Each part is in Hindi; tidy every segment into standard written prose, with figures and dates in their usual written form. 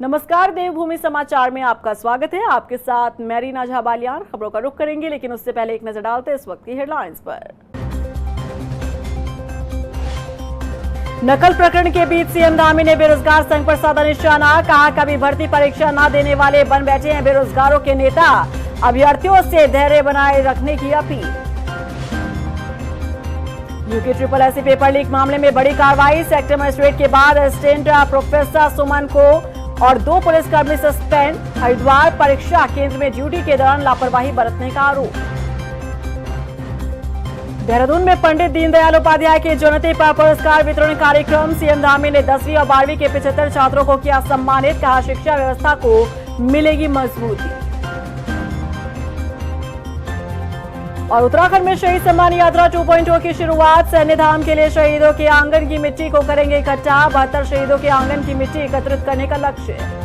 नमस्कार, देवभूमि समाचार में आपका स्वागत है। आपके साथ मैं रीना झा बालियान। खबरों का रुख करेंगे, लेकिन उससे पहले एक नजर डालते हैं इस वक्त की हेडलाइंस पर। नकल प्रकरण के बीच सीएम धामी ने बेरोजगार संघ पर साधा निशाना। कहा, कभी भर्ती परीक्षा न देने वाले बन बैठे हैं बेरोजगारों के नेता। अभ्यर्थियों से धैर्य बनाए रखने की appeal. UK SSSC paper leak मामले में बड़ी कार्रवाई। सेक्टर मजिस्ट्रेट के बाद असिस्टेंट प्रोफेसर सुमन को और 2 पुलिसकर्मी सस्पेंड। हरिद्वार परीक्षा केंद्र में ड्यूटी के दौरान लापरवाही बरतने का आरोप। देहरादून में पंडित दीनदयाल उपाध्याय के जयंती पर पुरस्कार वितरण कार्यक्रम। सीएम धामी ने 10वीं और 12वीं के 75 छात्रों को किया सम्मानित। कहा, शिक्षा व्यवस्था को मिलेगी मजबूती। और उत्तराखंड में शहीद सम्मान यात्रा 2.0 की शुरुआत। सैन्य धाम के लिए शहीदों के आंगन की मिट्टी को करेंगे इकट्ठा। 72 शहीदों के आंगन की मिट्टी एकत्रित करने का लक्ष्य।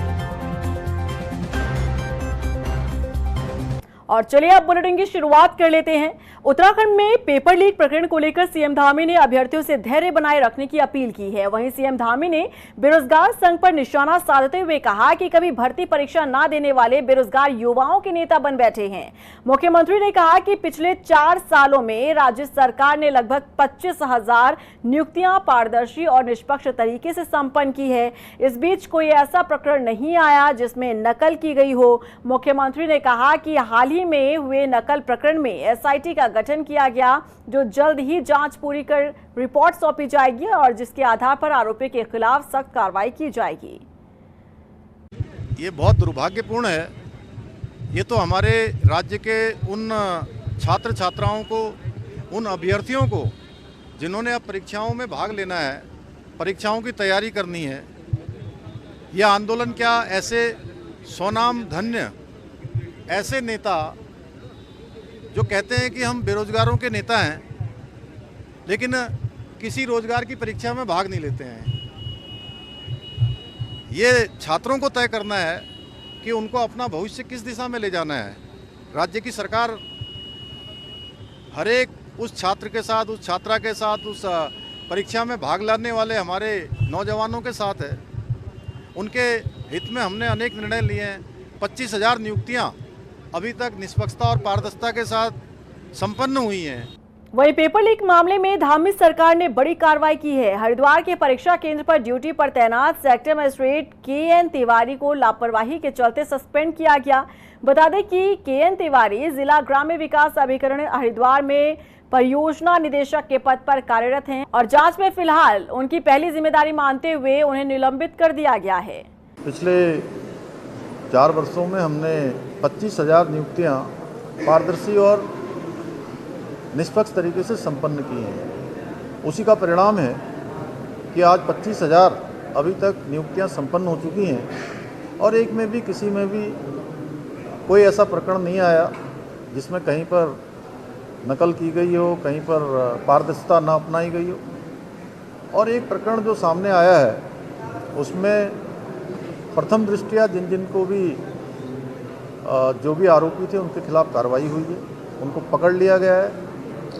और चलिए अब बुलेटिन की शुरुआत कर लेते हैं। उत्तराखंड में पेपर लीक प्रकरण को लेकर सीएम धामी ने अभ्यर्थियों से धैर्य बनाए रखने की अपील की है। वहीं सीएम धामी ने बेरोजगार संघ पर निशाना साधते हुए कहा कि कभी भर्ती परीक्षा ना देने वाले बेरोजगार युवाओं के नेता बन बैठे हैं। मुख्यमंत्री ने कहा कि पिछले 4 सालों में राज्य सरकार ने लगभग 25,000 नियुक्तियां पारदर्शी और निष्पक्ष तरीके से संपन्न की है। इस बीच कोई ऐसा प्रकरण नहीं आया जिसमें नकल की गई हो। मुख्यमंत्री ने कहा कि हाल ही में हुए नकल प्रकरण में एसआईटी का गठन किया गया, जो जल्द ही जांच पूरी कर रिपोर्ट सौंपी जाएगी और जिसके आधार पर आरोपी के खिलाफ सख्त कार्रवाई की जाएगी। ये बहुत दुर्भाग्यपूर्ण है। ये तो हमारे राज्य के उन छात्र छात्राओं को, उन अभ्यर्थियों को जिन्होंने अब परीक्षाओं में भाग लेना है, परीक्षाओं की तैयारी करनी है। यह आंदोलन क्या ऐसे स्वनाम धन्य ऐसे नेता जो कहते हैं कि हम बेरोजगारों के नेता हैं, लेकिन किसी रोजगार की परीक्षा में भाग नहीं लेते हैं। ये छात्रों को तय करना है कि उनको अपना भविष्य किस दिशा में ले जाना है। राज्य की सरकार हर एक उस छात्र के साथ, उस छात्रा के साथ, उस परीक्षा में भाग लेने वाले हमारे नौजवानों के साथ है। उनके हित में हमने अनेक निर्णय लिए हैं। 25,000 नियुक्तियां अभी तक निष्पक्षता और पारदर्शिता के साथ संपन्न हुई हैं। वहीं पेपर लीक मामले में धामी सरकार ने बड़ी कार्रवाई की है। हरिद्वार के परीक्षा केंद्र पर ड्यूटी पर तैनात सेक्टर मजिस्ट्रेट KN तिवारी को लापरवाही के चलते सस्पेंड किया गया। बता दें कि KN तिवारी जिला ग्राम्य विकास अभिकरण हरिद्वार में परियोजना निदेशक के पद पर कार्यरत हैं और जांच में फिलहाल उनकी पहली जिम्मेदारी मानते हुए उन्हें निलंबित कर दिया गया है। पिछले 4 वर्षों में हमने 25,000 नियुक्तियां पारदर्शी और निष्पक्ष तरीके से संपन्न की हैं। उसी का परिणाम है कि आज 25,000 अभी तक नियुक्तियां संपन्न हो चुकी हैं और एक में भी, किसी में भी कोई ऐसा प्रकरण नहीं आया जिसमें कहीं पर नकल की गई हो, कहीं पर पारदर्शिता न अपनाई गई हो। और एक प्रकरण जो सामने आया है उसमें प्रथम दृष्टया जिन को भी जो भी आरोपी थे उनके खिलाफ कार्रवाई हुई है, उनको पकड़ लिया गया है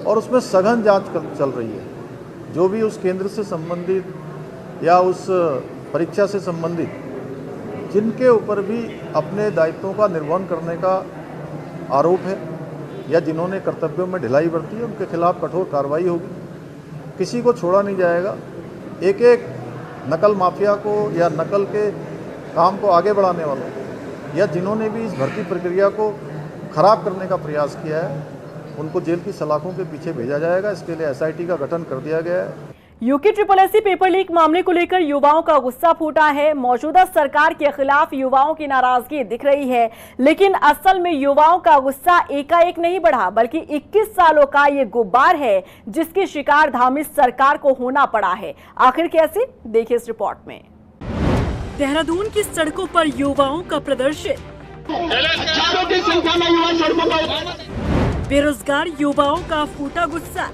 और उसमें सघन जांच चल रही है। जो भी उस केंद्र से संबंधित या उस परीक्षा से संबंधित जिनके ऊपर भी अपने दायित्वों का निर्वहन करने का आरोप है या जिन्होंने कर्तव्यों में ढिलाई बरती है, उनके खिलाफ कठोर कार्रवाई होगी। किसी को छोड़ा नहीं जाएगा। एक एक नकल माफिया को या नकल के काम को आगे बढ़ाने वालों को या जिन्होंने भी इस भर्ती प्रक्रिया को खराब करने का प्रयास किया है, उनको जेल की सलाखों के पीछे भेजा जाएगा। इसके लिए एसआईटी का गठन कर दिया गया है। यूके SSSC पेपर लीक मामले को लेकर युवाओं का गुस्सा फूटा है। मौजूदा सरकार के खिलाफ युवाओं की नाराजगी दिख रही है, लेकिन असल में युवाओं का गुस्सा एकाएक नहीं बढ़ा, बल्कि 21 सालों का ये गुब्बार है जिसकी शिकार धामी सरकार को होना पड़ा है। आखिर कैसे, देखिए इस रिपोर्ट में। देहरादून की सड़कों पर युवाओं का प्रदर्शन। हजारों की संख्या में युवा सड़कों पर। बेरोजगार युवाओं का फूटा गुस्सा।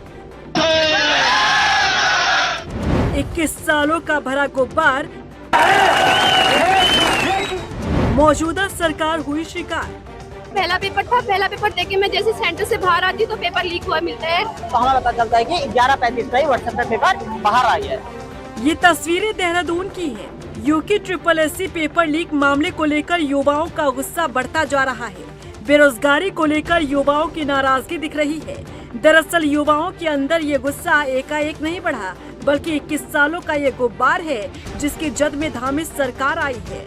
21 सालों का भरा गुब्बार। मौजूदा सरकार हुई शिकार। पहला पेपर था, पहला पेपर देके मैं जैसे सेंटर से बाहर आती तो पेपर लीक हुआ मिलता है। तो हमें पता चलता है कि 11:35 का ही व्हाट्सएप पे पेपर बाहर आ गया है। ये तस्वीरें देहरादून की हैं। यूके SSSC पेपर लीक मामले को लेकर युवाओं का गुस्सा बढ़ता जा रहा है। बेरोजगारी को लेकर युवाओं की नाराजगी दिख रही है। दरअसल युवाओं के अंदर ये गुस्सा एकाएक नहीं बढ़ा, बल्कि 21 सालों का ये गुब्बार है जिसकी जद में धामी सरकार आई है।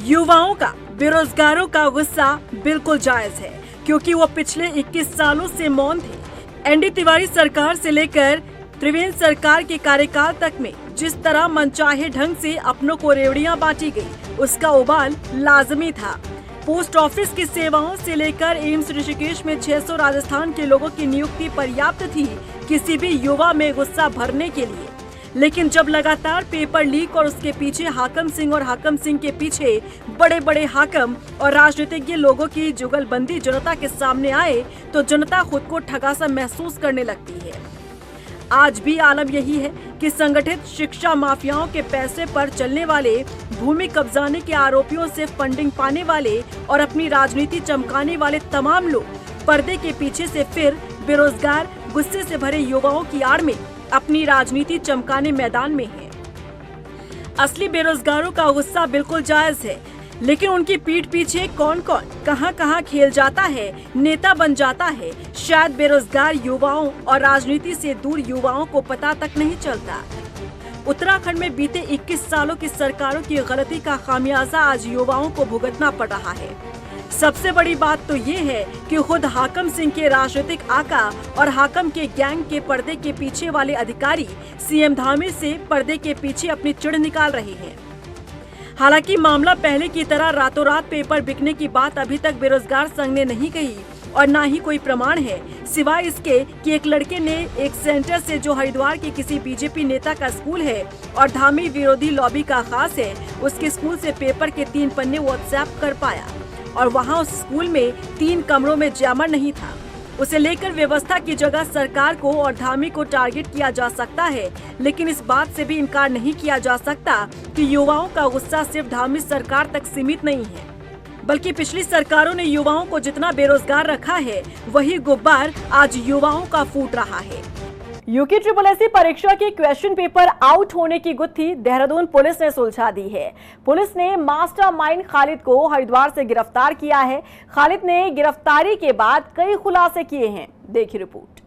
युवाओं का बेरोजगारों का गुस्सा बिल्कुल जायज है, क्योंकि वो पिछले 21 सालों से मौन थे। एनडी तिवारी सरकार से लेकर त्रिवेंद्र सरकार के कार्यकाल तक में जिस तरह मनचाहे ढंग से अपनों को रेवड़ियां बांटी गई, उसका उबाल लाजमी था। पोस्ट ऑफिस की सेवाओं से लेकर एम्स ऋषिकेश में 600 राजस्थान के लोगों की नियुक्ति पर्याप्त थी किसी भी युवा में गुस्सा भरने के लिए। लेकिन जब लगातार पेपर लीक और उसके पीछे हाकम सिंह और हाकम सिंह के पीछे बड़े बड़े हाकम और राजनीतिज्ञ लोगों की जुगलबंदी जनता के सामने आए, तो जनता खुद को ठगा सा महसूस करने लगती है। आज भी आलम यही है कि संगठित शिक्षा माफियाओं के पैसे पर चलने वाले, भूमि कब्जाने के आरोपियों से फंडिंग पाने वाले और अपनी राजनीति चमकाने वाले तमाम लोग पर्दे के पीछे से फिर बेरोजगार, गुस्से से भरे युवाओं की आड़ में अपनी राजनीति चमकाने मैदान में है। असली बेरोजगारों का गुस्सा बिल्कुल जायज है, लेकिन उनकी पीठ पीछे कौन कौन कहां खेल जाता है, नेता बन जाता है, शायद बेरोजगार युवाओं और राजनीति से दूर युवाओं को पता तक नहीं चलता। उत्तराखंड में बीते 21 सालों की सरकारों की गलती का खामियाजा आज युवाओं को भुगतना पड़ रहा है। सबसे बड़ी बात तो ये है कि खुद हाकम सिंह के राजनीतिक आका और हाकम के गैंग के पर्दे के पीछे वाले अधिकारी सीएम धामी से पर्दे के पीछे अपनी चिढ़ निकाल रहे हैं। हालांकि मामला पहले की तरह रातों रात पेपर बिकने की बात अभी तक बेरोजगार संघ ने नहीं कही और न ही कोई प्रमाण है, सिवाय इसके कि एक लड़के ने एक सेंटर से जो हरिद्वार के किसी बीजेपी नेता का स्कूल है और धामी विरोधी लॉबी का खास है, उसके स्कूल से पेपर के 3 पन्ने व्हाट्सएप कर पाया और वहां उस स्कूल में 3 कमरों में जैमर नहीं था। उसे लेकर व्यवस्था की जगह सरकार को और धामी को टारगेट किया जा सकता है, लेकिन इस बात से भी इनकार नहीं किया जा सकता कि युवाओं का गुस्सा सिर्फ धामी सरकार तक सीमित नहीं है, बल्कि पिछली सरकारों ने युवाओं को जितना बेरोजगार रखा है, वही गुब्बार आज युवाओं का फूट रहा है। यूके SSSC परीक्षा के क्वेश्चन पेपर आउट होने की गुत्थी देहरादून पुलिस ने सुलझा दी है। पुलिस ने मास्टरमाइंड खालिद को हरिद्वार से गिरफ्तार किया है। खालिद ने गिरफ्तारी के बाद कई खुलासे किए हैं, देखिए report.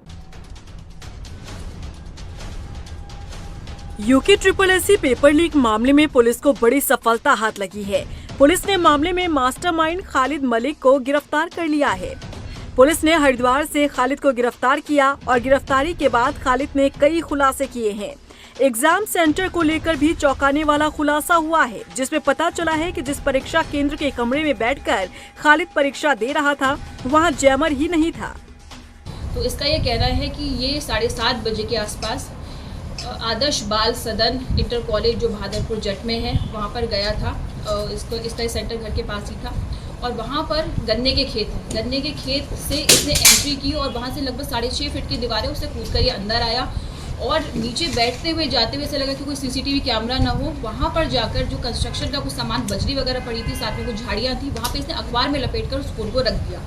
UK SSSC paper leak मामले में पुलिस को बड़ी सफलता हाथ लगी है। पुलिस ने मामले में मास्टरमाइंड खालिद मलिक को गिरफ्तार कर लिया है। पुलिस ने हरिद्वार से खालिद को गिरफ्तार किया और गिरफ्तारी के बाद खालिद ने कई खुलासे किए हैं। एग्जाम सेंटर को लेकर भी चौंकाने वाला खुलासा हुआ है, जिसमें पता चला है कि जिस परीक्षा केंद्र के कमरे में बैठकर खालिद परीक्षा दे रहा था, वहां जैमर ही नहीं था। तो इसका ये कहना है कि ये 7:30 बजे के आसपास आदर्श बाल सदन इंटर कॉलेज जो बहादुरपुर जट में है, वहाँ पर गया था। इसका सेंटर घर के पास ही था और वहाँ पर गन्ने के खेत है। गन्ने के खेत से इसने एंट्री की और वहाँ से लगभग 6.5 फीट की दीवारें उससे कूद कर ये अंदर आया और नीचे बैठते हुए जाते हुए ऐसा लगा कि कोई सीसीटीवी कैमरा ना हो। वहाँ पर जाकर जो कंस्ट्रक्शन का कुछ सामान, बजरी वगैरह पड़ी थी, साथ में कुछ झाड़ियाँ थी, वहाँ पे इसने अखबार में लपेट कर उस फोन को रख दिया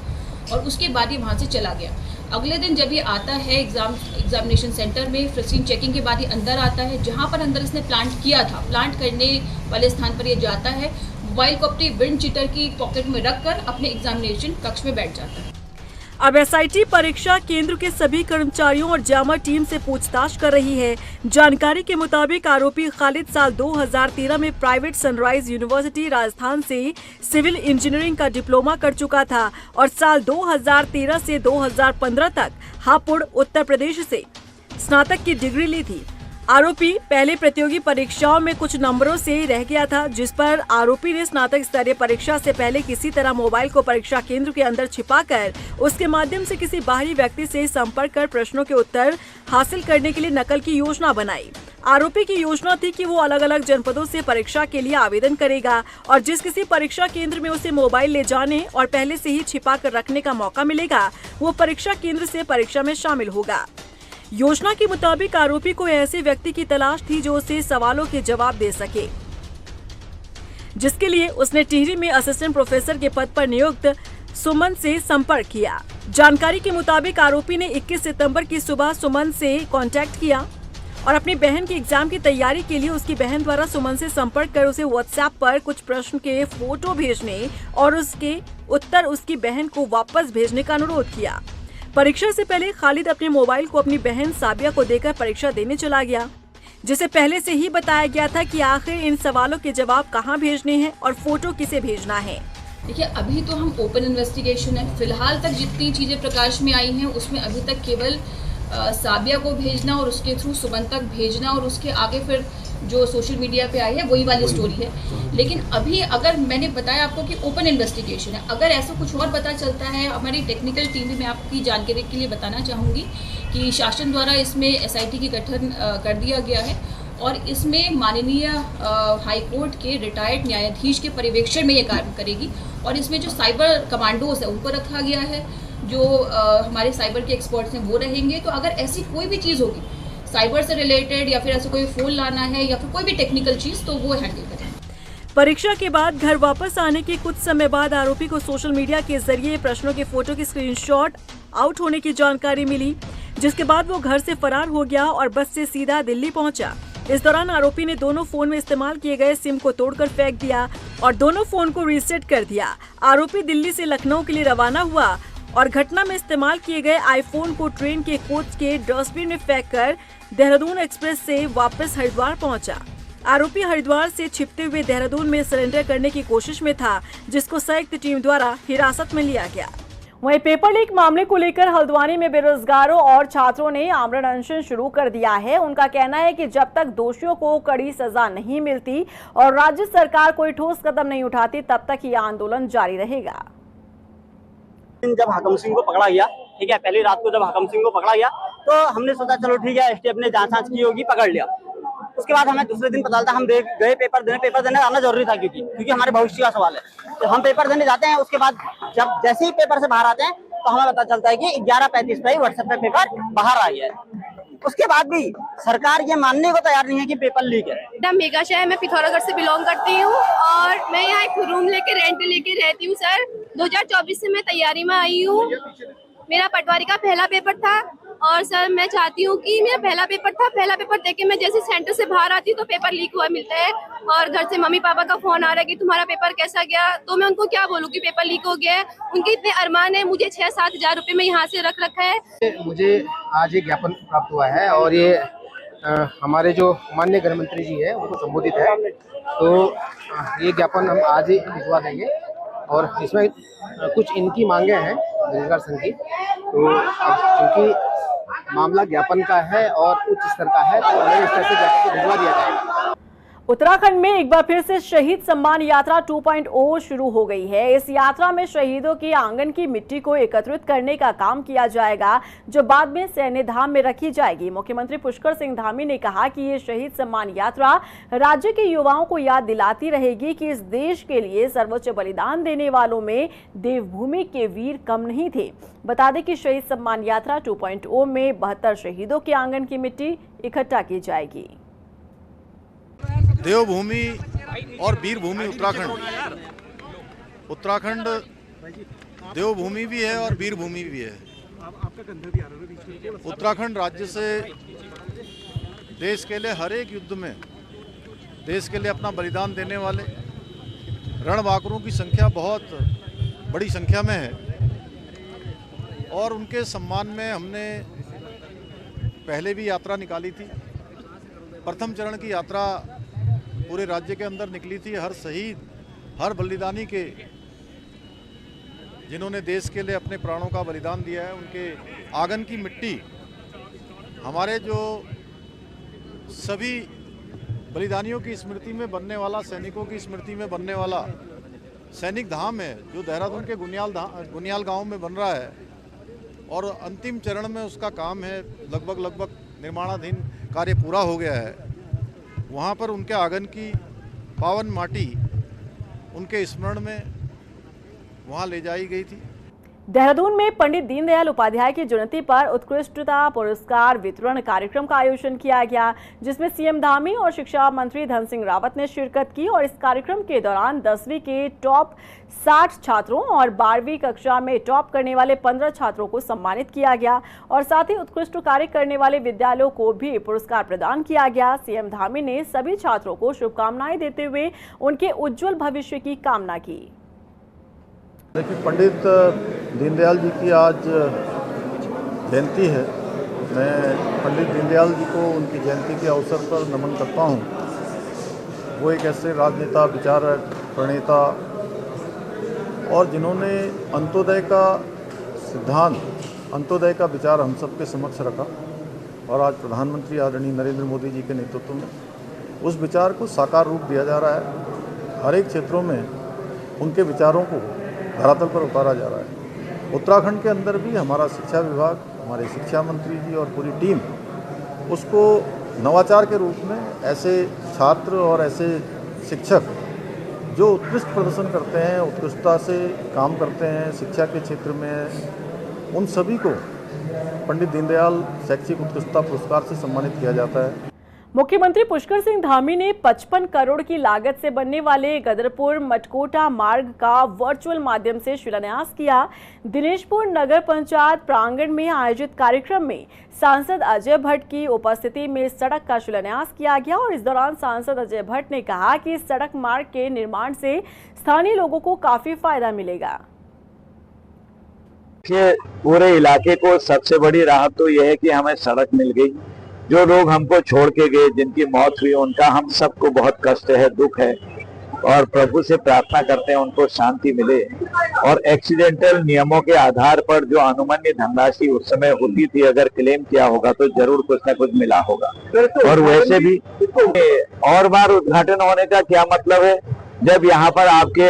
और उसके बाद ये वहाँ से चला गया। अगले दिन जब ये आता है एग्जामिनेशन सेंटर में, फिर चेकिंग के बाद ये अंदर आता है, जहाँ पर अंदर इसने प्लांट किया था, प्लांट करने वाले स्थान पर ये जाता है, मोबाइल को अपनी विंड चीटर की पॉकेट में रखकर अपने एग्जामिनेशन कक्ष में बैठ जाता है। अब एसआईटी परीक्षा केंद्र के सभी कर्मचारियों और जामा टीम से पूछताछ कर रही है। जानकारी के मुताबिक आरोपी खालिद साल 2013 में प्राइवेट सनराइज यूनिवर्सिटी राजस्थान से सिविल इंजीनियरिंग का डिप्लोमा कर चुका था और साल 2013 से 2015 तक हापुड़ उत्तर प्रदेश से स्नातक की डिग्री ली थी। आरोपी पहले प्रतियोगी परीक्षाओं में कुछ नंबरों से रह गया था, जिस पर आरोपी ने स्नातक स्तरीय परीक्षा से पहले किसी तरह मोबाइल को परीक्षा केंद्र के अंदर छिपाकर उसके माध्यम से किसी बाहरी व्यक्ति से संपर्क कर प्रश्नों के उत्तर हासिल करने के लिए नकल की योजना बनाई। आरोपी की योजना थी कि वो अलग अलग जनपदों से परीक्षा के लिए आवेदन करेगा और जिस किसी परीक्षा केंद्र में उसे मोबाइल ले जाने और पहले से ही छिपा कर रखने का मौका मिलेगा, वो परीक्षा केंद्र से परीक्षा में शामिल होगा। योजना के मुताबिक आरोपी को ऐसे व्यक्ति की तलाश थी जो उसे सवालों के जवाब दे सके। जिसके लिए उसने टिहरी में असिस्टेंट प्रोफेसर के पद पर नियुक्त सुमन से संपर्क किया। जानकारी के मुताबिक आरोपी ने 21 सितंबर की सुबह सुमन से कांटेक्ट किया और अपनी बहन के एग्जाम की तैयारी के लिए उसकी बहन द्वारा सुमन से संपर्क कर उसे व्हाट्सएप पर कुछ प्रश्न के फोटो भेजने और उसके उत्तर उसकी बहन को वापस भेजने का अनुरोध किया। परीक्षा से पहले खालिद अपने मोबाइल को अपनी बहन साबिया को देकर परीक्षा देने चला गया, जिसे पहले से ही बताया गया था कि आखिर इन सवालों के जवाब कहां भेजने हैं और फोटो किसे भेजना है। देखिए, अभी तो हम ओपन इन्वेस्टिगेशन है। फिलहाल तक जितनी चीज़ें प्रकाश में आई हैं उसमें अभी तक केवल साबिया को भेजना और उसके थ्रू सुमन तक भेजना और उसके आगे फिर जो सोशल मीडिया पे आई है वही वाली स्टोरी है। लेकिन अभी अगर मैंने बताया आपको कि ओपन इन्वेस्टिगेशन है, अगर ऐसा कुछ और पता चलता है, हमारी टेक्निकल टीम भी मैं आपकी जानकारी के लिए बताना चाहूँगी कि शासन द्वारा इसमें SIT की गठन कर दिया गया है और इसमें माननीय हाई कोर्ट के रिटायर्ड न्यायाधीश के पर्यवेक्षण में ये कार्य करेगी और इसमें जो साइबर कमांडोज है उनको रखा गया है, जो हमारे साइबर के एक्सपर्ट्स हैं वो रहेंगे। तो अगर ऐसी कोई भी चीज़ होगी साइबर से रिलेटेड या फिर ऐसा कोई फ़ोन लाना है या फिर कोई भी टेक्निकल चीज़, तो वो हैंडल करेंगे। परीक्षा के बाद घर वापस आने के कुछ समय बाद आरोपी को सोशल मीडिया के जरिए प्रश्नों के फोटो की स्क्रीनशॉट आउट होने की जानकारी मिली, जिसके बाद वो घर से फरार हो गया और बस से सीधा दिल्ली पहुंचा। इस दौरान आरोपी ने दोनों फोन में इस्तेमाल किए गए सिम को तोड़कर फेंक दिया और दोनों फोन को रीसेट कर दिया। आरोपी दिल्ली से लखनऊ के लिए रवाना हुआ और घटना में इस्तेमाल किए गए आईफोन को ट्रेन के कोच के डस्टबिन में फेंककर देहरादून एक्सप्रेस से वापस हरिद्वार पहुंचा। आरोपी हरिद्वार से छिपते हुए देहरादून में सरेंडर करने की कोशिश में था, जिसको संयुक्त टीम द्वारा हिरासत में लिया गया। वहीं पेपर लीक मामले को लेकर हल्द्वानी में बेरोजगारों और छात्रों ने आमरण अनशन शुरू कर दिया है। उनका कहना है कि जब तक दोषियों को कड़ी सजा नहीं मिलती और राज्य सरकार कोई ठोस कदम नहीं उठाती, तब तक ये आंदोलन जारी रहेगा। जब हाकम सिंह को पकड़ा गया, ठीक है, पहली रात को जब हाकम सिंह को पकड़ा गया तो हमने सोचा चलो ठीक है, STF ने जांच की होगी, पकड़ लिया। उसके बाद हमें दूसरे दिन पता चलता, हम गए पेपर देने आना जरूरी था क्योंकि हमारे भविष्य का सवाल है। तो हम पेपर देने जाते हैं, उसके बाद जब जैसे ही पेपर से बाहर आते हैं तो हमें पता चलता है कि 11:35 पे ही व्हाट्सएप पे पेपर बाहर आ गया है। उसके बाद भी सरकार ये मानने को तैयार नहीं है कि पेपर लीक है। मेगा शहर में पिथौरागढ़ से बिलोंग करती हूँ और मैं यहाँ एक रूम रेंट लेके रहती हूँ सर। 2024 से मैं तैयारी में आई हूँ। मेरा पटवारी का पहला पेपर था और सर मैं चाहती हूँ कि मेरा पहला पेपर देके मैं जैसे सेंटर से बाहर आती हूँ तो पेपर लीक हुआ मिलता है और घर से मम्मी पापा का फोन आ रहा है कि तुम्हारा पेपर कैसा गया। तो मैं उनको क्या बोलूँ कि पेपर लीक हो गया है। उनके इतने अरमान है, मुझे 6-7 हज़ार रुपये में यहाँ से रख रखा है। मुझे आज एक ज्ञापन प्राप्त हुआ है और ये हमारे जो माननीय गृह मंत्री जी है उनको संबोधित है। तो ये ज्ञापन हम आज ही भिजवा देंगे और इसमें कुछ इनकी मांगे हैं बेरोजगार संघ की। तो अब क्योंकि मामला ज्ञापन का है और उच्च स्तर का है तो नए स्तर से ज्ञापन को भिजवा दिया जाएगा। उत्तराखंड में एक बार फिर से शहीद सम्मान यात्रा 2.0 शुरू हो गई है। इस यात्रा में शहीदों की आंगन की मिट्टी को एकत्रित करने का काम किया जाएगा, जो बाद में सैन्य धाम में रखी जाएगी। मुख्यमंत्री पुष्कर सिंह धामी ने कहा कि ये शहीद सम्मान यात्रा राज्य के युवाओं को याद दिलाती रहेगी कि इस देश के लिए सर्वोच्च बलिदान देने वालों में देवभूमि के वीर कम नहीं थे। बता दें कि शहीद सम्मान यात्रा 2.0 में 72 शहीदों के आंगन की मिट्टी इकट्ठा की जाएगी। देवभूमि और वीरभूमि उत्तराखंड देवभूमि भी है और वीरभूमि भी है। उत्तराखंड राज्य से देश के लिए हर एक युद्ध में देश के लिए अपना बलिदान देने वाले रणबांकुरों की संख्या बहुत बड़ी संख्या में है और उनके सम्मान में हमने पहले भी यात्रा निकाली थी। प्रथम चरण की यात्रा पूरे राज्य के अंदर निकली थी। हर शहीद, हर बलिदानी के जिन्होंने देश के लिए अपने प्राणों का बलिदान दिया है, उनके आंगन की मिट्टी हमारे जो सभी बलिदानियों की स्मृति में बनने वाला, सैनिकों की स्मृति में बनने वाला सैनिक धाम है, जो देहरादून के गुनियाल गांव में बन रहा है और अंतिम चरण में उसका काम है। लगभग निर्माणाधीन कार्य पूरा हो गया है। वहाँ पर उनके आंगन की पावन माटी उनके स्मरण में वहाँ ले जाई गई थी। देहरादून में पंडित दीनदयाल उपाध्याय की जयंती पर उत्कृष्टता पुरस्कार वितरण कार्यक्रम का आयोजन किया गया, जिसमें सीएम धामी और शिक्षा मंत्री धन सिंह रावत ने शिरकत की। और इस कार्यक्रम के दौरान 10वीं के टॉप 60 छात्रों और 12वीं कक्षा में टॉप करने वाले 15 छात्रों को सम्मानित किया गया और साथ ही उत्कृष्ट कार्य करने वाले विद्यालयों को भी पुरस्कार प्रदान किया गया। सीएम धामी ने सभी छात्रों को शुभकामनाएं देते हुए उनके उज्जवल भविष्य की कामना की। देखिए, पंडित दीनदयाल जी की आज जयंती है। मैं पंडित दीनदयाल जी को उनकी जयंती के अवसर पर नमन करता हूँ। वो एक ऐसे राजनेता, विचारक, प्रणेता और जिन्होंने अंत्योदय का सिद्धांत, अंत्योदय का विचार हम सबके समक्ष रखा और आज प्रधानमंत्री आदरणीय नरेंद्र मोदी जी के नेतृत्व में उस विचार को साकार रूप दिया जा रहा है। हर एक क्षेत्रों में उनके विचारों को धरातल पर उतारा जा रहा है। उत्तराखंड के अंदर भी हमारा शिक्षा विभाग, हमारे शिक्षा मंत्री जी और पूरी टीम उसको नवाचार के रूप में ऐसे छात्र और ऐसे शिक्षक जो उत्कृष्ट प्रदर्शन करते हैं, उत्कृष्टता से काम करते हैं शिक्षा के क्षेत्र में, उन सभी को पंडित दीनदयाल शैक्षिक उत्कृष्टता पुरस्कार से सम्मानित किया जाता है। मुख्यमंत्री पुष्कर सिंह धामी ने 55 करोड़ की लागत से बनने वाले गदरपुर मटकोटा मार्ग का वर्चुअल माध्यम से शिलान्यास किया। दिनेशपुर नगर पंचायत प्रांगण में आयोजित कार्यक्रम में सांसद अजय भट्ट की उपस्थिति में सड़क का शिलान्यास किया गया और इस दौरान सांसद अजय भट्ट ने कहा कि इस सड़क मार्ग के निर्माण से स्थानीय लोगों को काफी फायदा मिलेगा। पूरे इलाके को सबसे बड़ी राहत तो यह है कि हमें सड़क मिल गई। जो लोग हमको छोड़ के गए, जिनकी मौत हुई, उनका हम सबको बहुत कष्ट है, दुख है और प्रभु से प्रार्थना करते हैं उनको शांति मिले। और एक्सीडेंटल नियमों के आधार पर जो अनुमान्य धनराशि उस समय होती थी, अगर क्लेम किया होगा तो जरूर कुछ न कुछ मिला होगा। और वैसे भी और बार उद्घाटन होने का क्या मतलब है, जब यहाँ पर आपके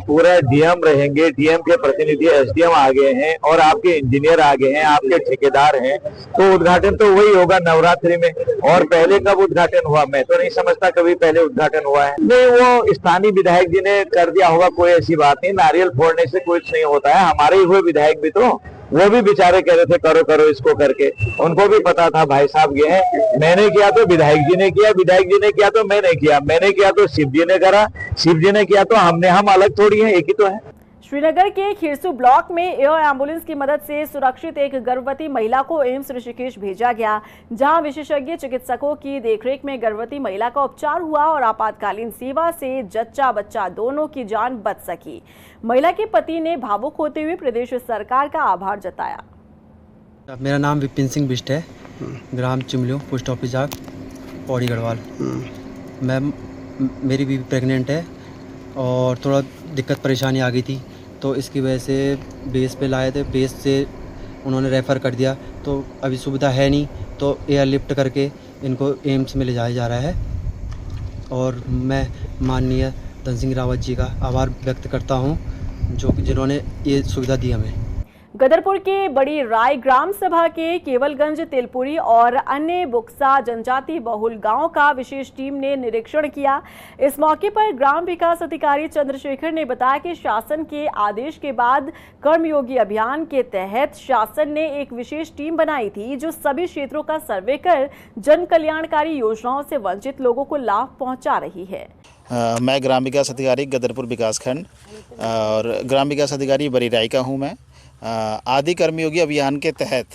पूरा डीएम रहेंगे, डीएम के प्रतिनिधि एसडीएम आ गए हैं और आपके इंजीनियर आ गए हैं, आपके ठेकेदार हैं, तो उद्घाटन तो वही होगा नवरात्रि में। और पहले कब उद्घाटन हुआ, मैं तो नहीं समझता कभी पहले उद्घाटन हुआ है। नहीं, वो स्थानीय विधायक जी ने कर दिया होगा, कोई ऐसी बात नहीं। नारियल फोड़ने से कुछ नहीं होता है। हमारे ही हुए विधायक भी तो, वो भी बेचारे कह रहे थे करो करो इसको करके, उनको भी पता था भाई साहब ये है। मैंने किया तो विधायक जी ने किया, विधायक जी ने किया तो मैंने किया, मैंने किया तो शिव जी ने करा, शिव जी ने किया तो हमने, हम अलग थोड़ी हैं, एक ही तो है। श्रीनगर के खिरसू ब्लॉक में एयर एम्बुलेंस की मदद से सुरक्षित एक गर्भवती महिला को एम्स ऋषिकेश भेजा गया, जहां विशेषज्ञ चिकित्सकों की देखरेख में गर्भवती महिला का उपचार हुआ और आपातकालीन सेवा से जच्चा बच्चा दोनों की जान बच सकी। महिला के पति ने भावुक होते हुए प्रदेश सरकार का आभार जताया। मेरा नाम विपिन सिंह बिष्ट है, ग्राम चिमलियों, पोस्ट ऑफिस जाग, पौड़ी गढ़वाल। मेरी बीवी प्रेग्नेंट है और थोड़ा दिक्कत परेशानी आ गई थी, तो इसकी वजह से बेस पे लाए थे। बेस से उन्होंने रेफ़र कर दिया, तो अभी सुविधा है नहीं, तो एयरलिफ्ट करके इनको एम्स में ले जाया जा रहा है। और मैं माननीय धन सिंह रावत जी का आभार व्यक्त करता हूं, जिन्होंने ये सुविधा दी हमें। गदरपुर के बड़ी राय ग्राम सभा के केवलगंज, तिलपुरी और अन्य बुक्सा जनजाति बहुल गांव का विशेष टीम ने निरीक्षण किया। इस मौके पर ग्राम विकास अधिकारी चंद्रशेखर ने बताया कि शासन के आदेश के बाद कर्मयोगी अभियान के तहत शासन ने एक विशेष टीम बनाई थी, जो सभी क्षेत्रों का सर्वे कर जन कल्याणकारी योजनाओं से वंचित लोगों को लाभ पहुंचा रही है। मैं ग्राम विकास अधिकारी गदरपुर विकासखंड और ग्राम विकास अधिकारी बड़ी राय का हूँ। मैं आदि कर्मयोगी अभियान के तहत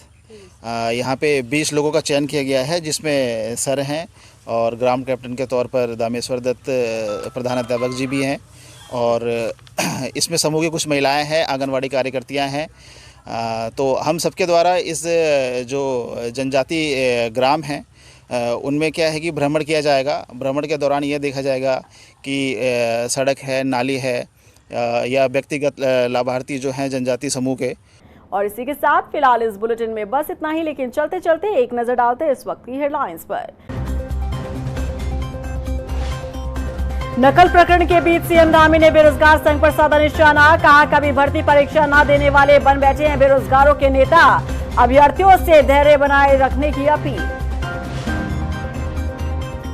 यहाँ पे 20 लोगों का चयन किया गया है, जिसमें सर हैं और ग्राम कैप्टन के तौर पर दामेश्वर दत्त प्रधानाध्यापक जी भी हैं और इसमें समूह की कुछ महिलाएं हैं, आंगनवाड़ी कार्यकर्तियां हैं। तो हम सबके द्वारा इस जो जनजाति ग्राम हैं उनमें क्या है कि भ्रमण किया जाएगा। भ्रमण के दौरान ये देखा जाएगा कि सड़क है, नाली है या व्यक्तिगत लाभार्थी जो हैं जनजाति समूह के। और इसी के साथ फिलहाल इस बुलेटिन में बस इतना ही, लेकिन चलते चलते एक नजर डालते हैं इस वक्त की हेडलाइंस पर। नकल प्रकरण के बीच सीएम धामी ने बेरोजगार संघ पर साधा निशाना, कहा कभी भर्ती परीक्षा न देने वाले बन बैठे हैं बेरोजगारों के नेता, अभ्यर्थियों से धैर्य बनाए रखने की appeal.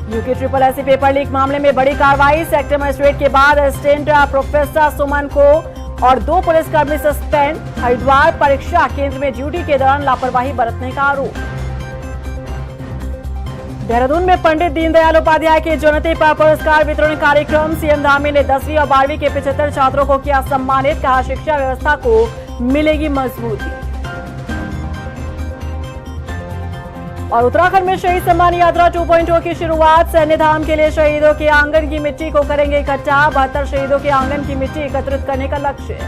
UK SSSC paper leak मामले में बड़ी कार्रवाई, सेक्टर मजिस्ट्रेट के बाद असिस्टेंट प्रोफेसर सुमन को और 2 पुलिसकर्मी सस्पेंड। हरिद्वार परीक्षा केंद्र में ड्यूटी के दौरान लापरवाही बरतने का आरोप। देहरादून में पंडित दीनदयाल उपाध्याय के जयंती पर पुरस्कार वितरण कार्यक्रम। सीएम धामी ने 10वीं और 12वीं के 75 छात्रों को किया सम्मानित। कहा शिक्षा व्यवस्था को मिलेगी मजबूती। और उत्तराखंड में शहीद सम्मान यात्रा 2.0 की शुरुआत। सैन्य धाम के लिए शहीदों के आंगन की मिट्टी को करेंगे इकट्ठा। 72 शहीदों के आंगन की मिट्टी एकत्रित करने का लक्ष्य।